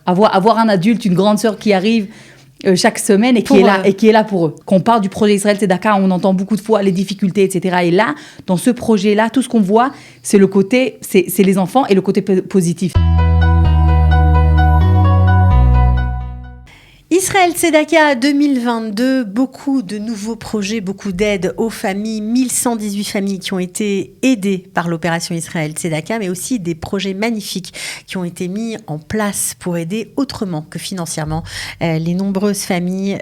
avoir un adulte, une grande sœur qui arrive chaque semaine et qui est là pour eux. Quand on parle du projet Israël Tzedaka, on entend beaucoup de fois les difficultés, etc. Et là, dans ce projet-là, tout ce qu'on voit, c'est le côté, c'est les enfants et le côté positif. Israël Tzedaka 2022, beaucoup de nouveaux projets, beaucoup d'aides aux familles, 1118 familles qui ont été aidées par l'opération Israël Tzedaka, mais aussi des projets magnifiques qui ont été mis en place pour aider autrement que financièrement les nombreuses familles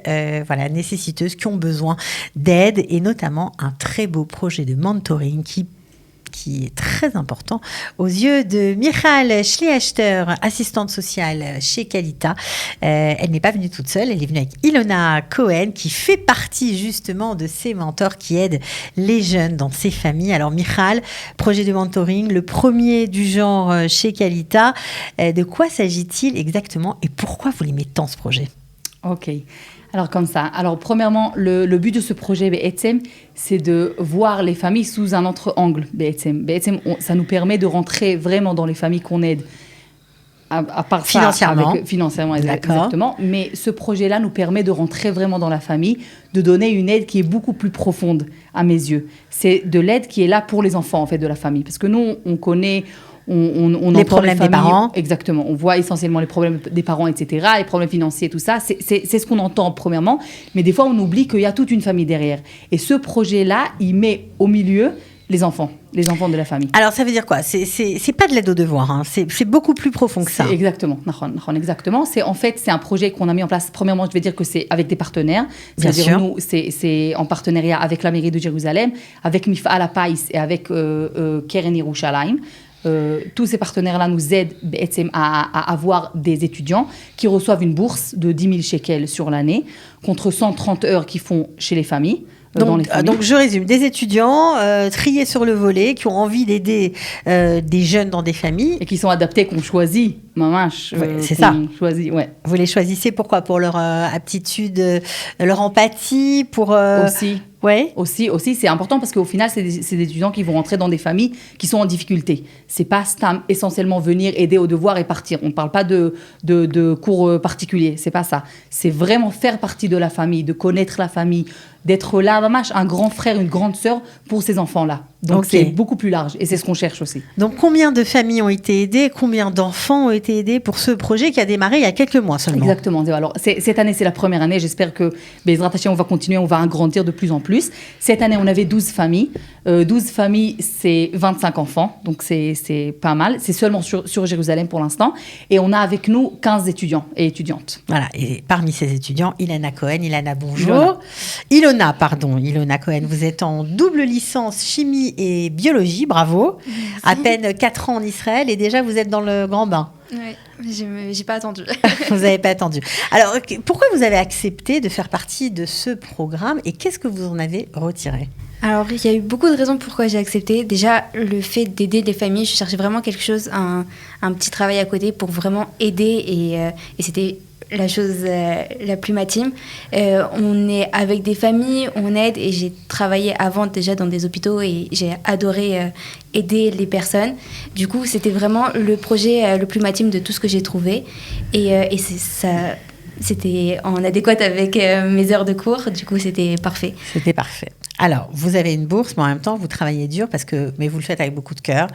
nécessiteuses qui ont besoin d'aide, et notamment un très beau projet de mentoring qui est très important aux yeux de Michal Schleachter, assistante sociale chez Qualita. Elle n'est pas venue toute seule, elle est venue avec Ilona Cohen, qui fait partie justement de ces mentors qui aident les jeunes dans ces familles. Alors Michal, projet de mentoring, le premier du genre chez Qualita. De quoi s'agit-il exactement et pourquoi vous l'aimez tant ce projet ? Ok. Alors comme ça. Alors premièrement, le but de ce projet BETSEM, c'est de voir les familles sous un autre angle. BETSEM, ça nous permet de rentrer vraiment dans les familles qu'on aide. À part financièrement. Financièrement, exactement. Mais ce projet-là nous permet de rentrer vraiment dans la famille, de donner une aide qui est beaucoup plus profonde à mes yeux. C'est de l'aide qui est là pour les enfants en fait de la famille, parce que nous on connaît. On les problèmes des parents. Exactement. On voit essentiellement les problèmes des parents, etc., les problèmes financiers, tout ça. C'est ce qu'on entend premièrement. Mais des fois, on oublie qu'il y a toute une famille derrière. Et ce projet-là, il met au milieu les enfants de la famille. Alors, ça veut dire quoi ? C'est pas de l'aide aux devoirs. Hein. C'est beaucoup plus profond que ça. Exactement. Exactement. C'est un projet qu'on a mis en place. Premièrement, je vais dire que c'est avec des partenaires. C'est-à-dire, nous, c'est en partenariat avec la mairie de Jérusalem, avec Mif'al Hapais et avec Keren Yerushalayim. Tous ces partenaires-là nous aident à avoir des étudiants qui reçoivent une bourse de 10 000 shekels sur l'année, contre 130 heures qu'ils font chez les familles. Donc, je résume, des étudiants triés sur le volet, qui ont envie d'aider des jeunes dans des familles. Et qui sont adaptés, qu'on choisit. C'est ça. Choisit, ouais. Vous les choisissez pourquoi ? Pour leur aptitude, leur empathie, pour... Aussi. Ouais. Aussi, c'est important parce qu'au final, c'est des étudiants qui vont rentrer dans des familles qui sont en difficulté. C'est pas essentiellement venir aider aux devoirs et partir. On ne parle pas de cours particuliers. C'est pas ça. C'est vraiment faire partie de la famille, de connaître la famille, d'être là, un grand frère, une grande sœur pour ces enfants-là. Donc, c'est beaucoup plus large et c'est ce qu'on cherche aussi. Donc, combien de familles ont été aidées ? Combien d'enfants ont été aidés pour ce projet qui a démarré il y a quelques mois seulement ? Exactement. Alors, cette année, c'est la première année. J'espère que, Bezrat Hashem, on va continuer, on va agrandir de plus en plus. Cette année, on avait 12 familles. 12 familles, c'est 25 enfants. Donc, c'est pas mal. C'est seulement sur Jérusalem pour l'instant. Et on a avec nous 15 étudiants et étudiantes. Voilà. Et parmi ces étudiants, Ilona Cohen. Ilona, bonjour. Ilona Cohen, vous êtes en double licence chimie et biologie. Bravo. Merci. À peine 4 ans en Israël et déjà, vous êtes dans le grand bain. Oui, j'ai pas attendu. Vous n'avez pas attendu. Alors, pourquoi vous avez accepté de faire partie de ce programme et qu'est-ce que vous en avez retiré ? Alors, il y a eu beaucoup de raisons pourquoi j'ai accepté. Déjà, le fait d'aider des familles, je cherchais vraiment quelque chose, un petit travail à côté pour vraiment aider et c'était la chose la plus matime. On est avec des familles, on aide et j'ai travaillé avant déjà dans des hôpitaux et j'ai adoré aider les personnes. Du coup, c'était vraiment le projet le plus matime de tout ce que j'ai trouvé et c'était en adéquate avec mes heures de cours. Du coup, c'était parfait. C'était parfait. Alors, vous avez une bourse, mais en même temps, vous travaillez dur, mais vous le faites avec beaucoup de cœur.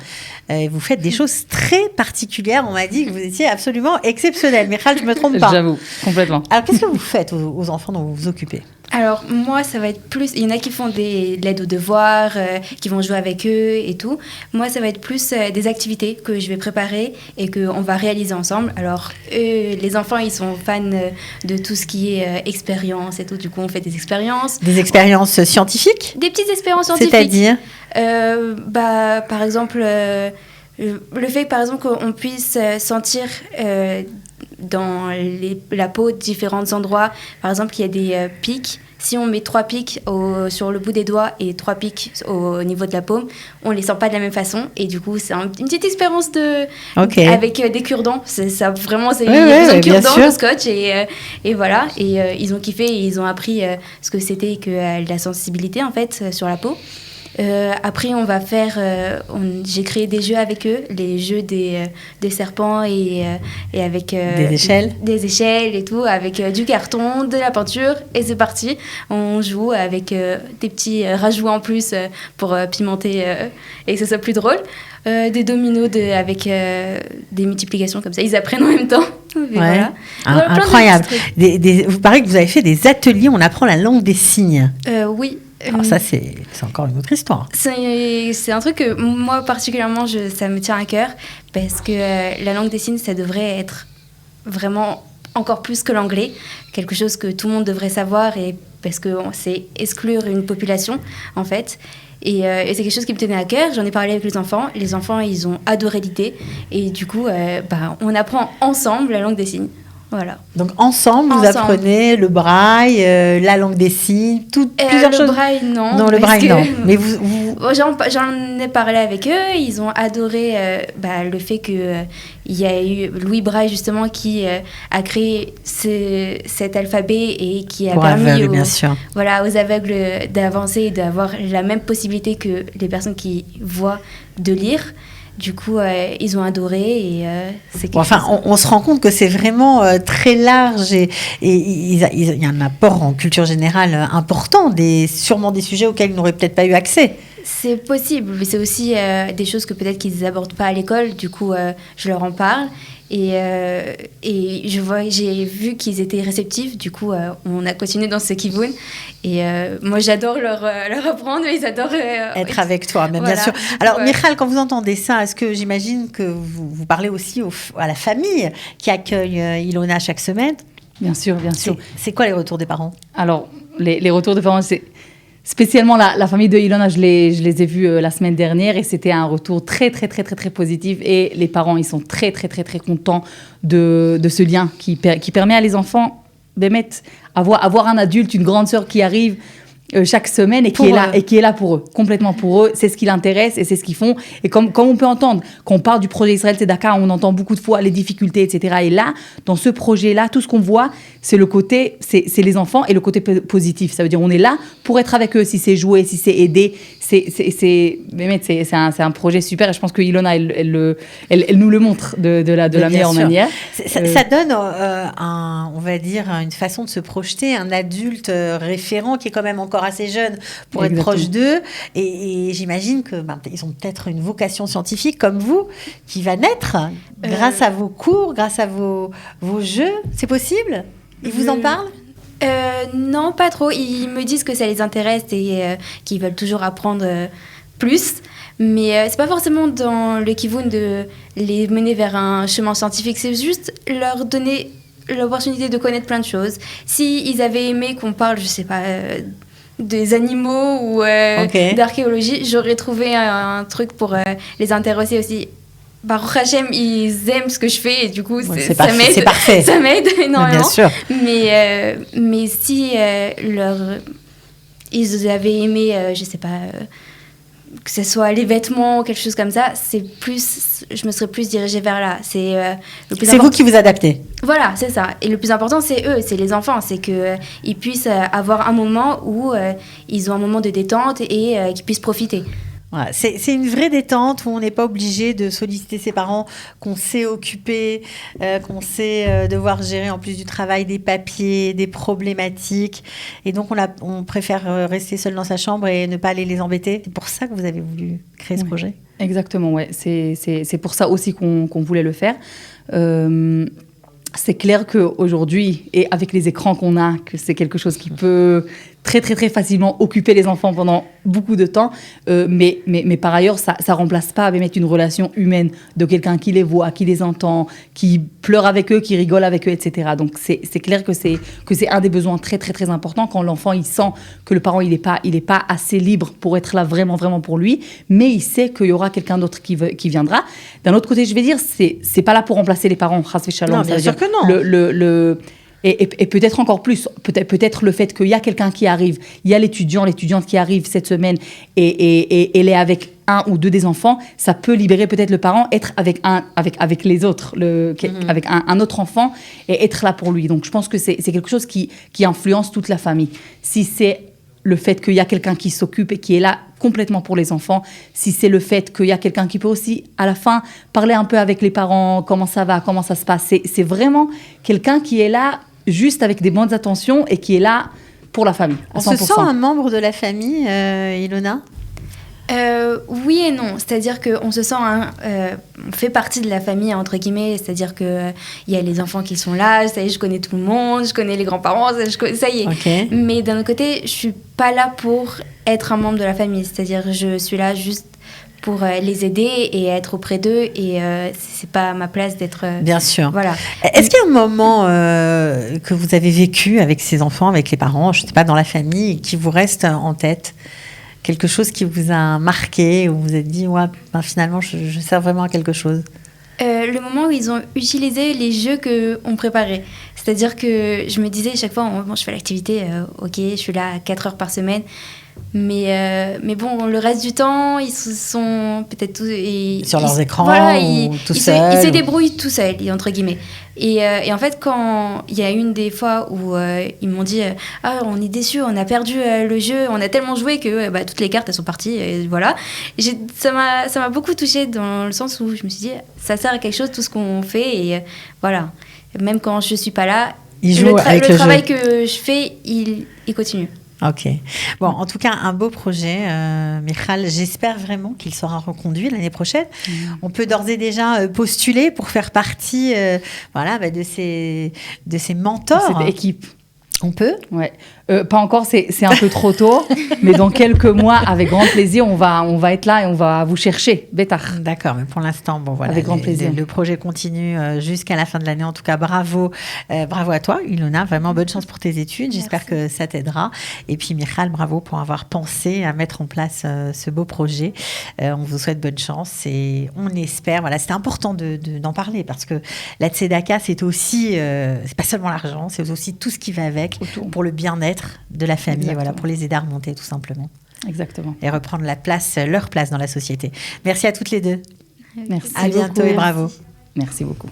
Vous faites des choses très particulières. On m'a dit que vous étiez absolument exceptionnelle. Michal, je ne me trompe pas. J'avoue, complètement. Alors, qu'est-ce que vous faites aux enfants dont vous vous occupez ? Alors, moi, ça va être plus... Il y en a qui font de l'aide aux devoirs, qui vont jouer avec eux et tout. Moi, ça va être plus des activités que je vais préparer et qu'on va réaliser ensemble. Alors, les enfants, ils sont fans de tout ce qui est expérience et tout. Du coup, on fait des expériences. Des expériences scientifiques ? Des petites expériences scientifiques. C'est-à-dire par exemple, le fait, par exemple, qu'on puisse sentir... dans la peau, différents endroits. Par exemple, il y a des pics. Si on met 3 pics sur le bout des doigts et 3 pics au niveau de la paume, on ne les sent pas de la même façon. Et du coup, c'est une petite expérience avec des cure-dents. Ça, vraiment, c'est une cure-dents, de scotch. Et voilà. Et ils ont kiffé et ils ont appris ce que c'était que la sensibilité, en fait, sur la peau. Après, on va faire... j'ai créé des jeux avec eux, les jeux des serpents et avec... des échelles et tout, avec du carton, de la peinture, et c'est parti. On joue avec des petits rajouts en plus pour pimenter et que ce soit plus drôle. Des dominos avec des multiplications comme ça, ils apprennent en même temps. Voilà. Incroyable. Vous paraît que vous avez fait des ateliers, on apprend la langue des signes. Oui. Alors ça, c'est encore une autre histoire. C'est un truc que moi, particulièrement, ça me tient à cœur, parce que la langue des signes, ça devrait être vraiment encore plus que l'anglais, quelque chose que tout le monde devrait savoir, et parce que c'est exclure une population, en fait. Et c'est quelque chose qui me tenait à cœur. J'en ai parlé avec les enfants. Les enfants, ils ont adoré l'idée. Et du coup, on apprend ensemble la langue des signes. Voilà. Donc ensemble, vous apprenez le braille, la langue des signes, plusieurs choses. Le braille, non. Non, le braille, non. Mais j'en ai parlé avec eux. Ils ont adoré le fait que il y a eu Louis Braille justement qui a créé cet alphabet et qui a permis aux aveugles d'avancer et d'avoir la même possibilité que les personnes qui voient de lire. Du coup, ils ont adoré et c'est quelque chose. On se rend compte que c'est vraiment très large et il y a un apport en culture générale important, sûrement des sujets auxquels ils n'auraient peut-être pas eu accès. C'est possible, mais c'est aussi des choses que peut-être qu'ils n'abordent pas à l'école. Du coup, je leur en parle. Et j'ai vu qu'ils étaient réceptifs. Du coup, on a continué dans ce kivoun. Et moi, j'adore leur apprendre. Ils adorent être avec toi, bien sûr. Alors, Michal, quand vous entendez ça, est-ce que j'imagine que vous parlez aussi à la famille qui accueille Ilona chaque semaine? Bien sûr. C'est quoi les retours des parents? Alors, les retours des parents, c'est... Spécialement la famille de Ilona, je les ai vus la semaine dernière et c'était un retour très, très, très, très, très positif. Et les parents, ils sont très, très, très, très contents de ce lien qui permet à les enfants avoir un adulte, une grande sœur qui arrive chaque semaine et qui est là pour eux, complètement pour eux. C'est ce qui l'intéresse et c'est ce qu'ils font. Et comme on peut entendre, quand on parle du projet Israël Tzedaka, on entend beaucoup de fois les difficultés, etc. Et là, dans ce projet-là, tout ce qu'on voit, c'est le côté, c'est les enfants et le côté positif. Ça veut dire on est là pour être avec eux, si c'est jouer, si c'est aider. C'est un projet super et je pense que Ilona, elle nous le montre de la meilleure manière. Ça donne, on va dire, une façon de se projeter, un adulte référent qui est quand même encore assez jeune pour être proche d'eux. Et j'imagine que ils ont peut-être une vocation scientifique comme vous qui va naître grâce à vos cours, grâce à vos jeux. C'est possible? Ils vous en parlent? Non, pas trop. Ils me disent que ça les intéresse et qu'ils veulent toujours apprendre plus. Mais c'est pas forcément dans le kivoun de les mener vers un chemin scientifique. C'est juste leur donner l'opportunité de connaître plein de choses. S'ils avaient aimé qu'on parle, je sais pas, des animaux ou d'archéologie, j'aurais trouvé un truc pour les intéresser aussi. Baruch Hashem, ils aiment ce que je fais et du coup, ça m'aide. C'est parfait. Ça m'aide énormément. Bien sûr. Mais si ils avaient aimé, je sais pas, que ce soit les vêtements ou quelque chose comme ça, je me serais plus dirigée vers là. C'est vous qui vous adaptez. Voilà, c'est ça. Et le plus important, c'est eux, c'est les enfants. C'est qu'ils puissent avoir un moment où ils ont un moment de détente et qu'ils puissent profiter. Voilà, c'est une vraie détente où on n'est pas obligé de solliciter ses parents, qu'on sait occuper, qu'on sait devoir gérer en plus du travail des papiers, des problématiques. Et donc, on préfère rester seul dans sa chambre et ne pas aller les embêter. C'est pour ça que vous avez voulu créer ce projet? Exactement, ouais. C'est pour ça aussi qu'on voulait le faire. C'est clair qu'aujourd'hui, et avec les écrans qu'on a, que c'est quelque chose qui peut très, très, très facilement occuper les enfants pendant beaucoup de temps. Mais par ailleurs, ça ne remplace pas mettre une relation humaine de quelqu'un qui les voit, qui les entend, qui pleure avec eux, qui rigole avec eux, etc. Donc, c'est clair que c'est un des besoins très, très, très importants quand l'enfant, il sent que le parent, il est pas assez libre pour être là vraiment, vraiment pour lui, mais il sait qu'il y aura quelqu'un d'autre qui viendra. D'un autre côté, je vais dire, c'est pas là pour remplacer les parents. Non, bien sûr que non. Et peut-être encore plus, peut-être le fait qu'il y a quelqu'un qui arrive, il y a l'étudiante qui arrive cette semaine et elle est avec un ou deux des enfants, ça peut libérer peut-être le parent, être avec les autres, avec un autre enfant et être là pour lui. Donc je pense que c'est quelque chose qui influence toute la famille. Si c'est le fait qu'il y a quelqu'un qui s'occupe et qui est là complètement pour les enfants, si c'est le fait qu'il y a quelqu'un qui peut aussi, à la fin, parler un peu avec les parents, comment ça va, comment ça se passe. C'est vraiment quelqu'un qui est là juste avec des bonnes intentions et qui est là pour la famille, à 100%. On se sent un membre de la famille, Ilona ? Oui et non, c'est-à-dire qu'on se sent, on fait partie de la famille entre guillemets, c'est-à-dire que il y a les enfants qui sont là, ça y est, je connais tout le monde, je connais les grands-parents, ça y est. Okay. Mais d'un autre côté, je suis pas là pour être un membre de la famille, c'est-à-dire je suis là juste pour les aider et être auprès d'eux et c'est pas ma place d'être... Bien sûr. Voilà. Est-ce qu'il y a un moment que vous avez vécu avec ces enfants, avec les parents, je sais pas, dans la famille, qui vous reste en tête ? Quelque chose qui vous a marqué, où vous vous êtes dit, ouais, ben finalement, je sers vraiment à quelque chose. Le moment où ils ont utilisé les jeux qu'on préparait. C'est-à-dire que je me disais chaque fois, bon, je fais l'activité, ok, je suis là 4 heures par semaine. Mais bon, le reste du temps, ils sont peut-être tous... Sur leurs écrans, voilà, tout seuls. Ils se débrouillent tout seuls, entre guillemets. Et en fait, quand il y a une des fois où ils m'ont dit « Ah, on est déçus, on a perdu le jeu, on a tellement joué que toutes les cartes, elles sont parties. » Et voilà. Et ça m'a beaucoup touchée dans le sens où je me suis dit « Ça sert à quelque chose, tout ce qu'on fait. » Et voilà. Même quand je ne suis pas là, le travail que je fais, il continue. Ok. Bon, en tout cas, un beau projet, Michal. J'espère vraiment qu'il sera reconduit l'année prochaine. On peut d'ores et déjà postuler pour faire partie de ces mentors. Cette équipe. On peut ? Ouais. Pas encore, c'est un peu trop tôt, mais dans quelques mois, avec grand plaisir, on va être là et on va vous chercher. Bétar. D'accord, mais pour l'instant, bon voilà. Avec grand plaisir. Le projet continue jusqu'à la fin de l'année. En tout cas, bravo à toi, Ilona. Vraiment bonne chance pour tes études. Merci. J'espère que ça t'aidera. Et puis, Michal, bravo pour avoir pensé à mettre en place ce beau projet. On vous souhaite bonne chance et on espère. Voilà, c'était important d'en parler parce que la Tzedaka, c'est aussi, c'est pas seulement l'argent, c'est aussi tout ce qui va avec pour le bien-être de la famille, voilà, pour les aider à remonter tout simplement. Exactement. Et reprendre leur place dans la société. Merci à toutes les deux. Merci à bientôt beaucoup. et bravo. Merci beaucoup.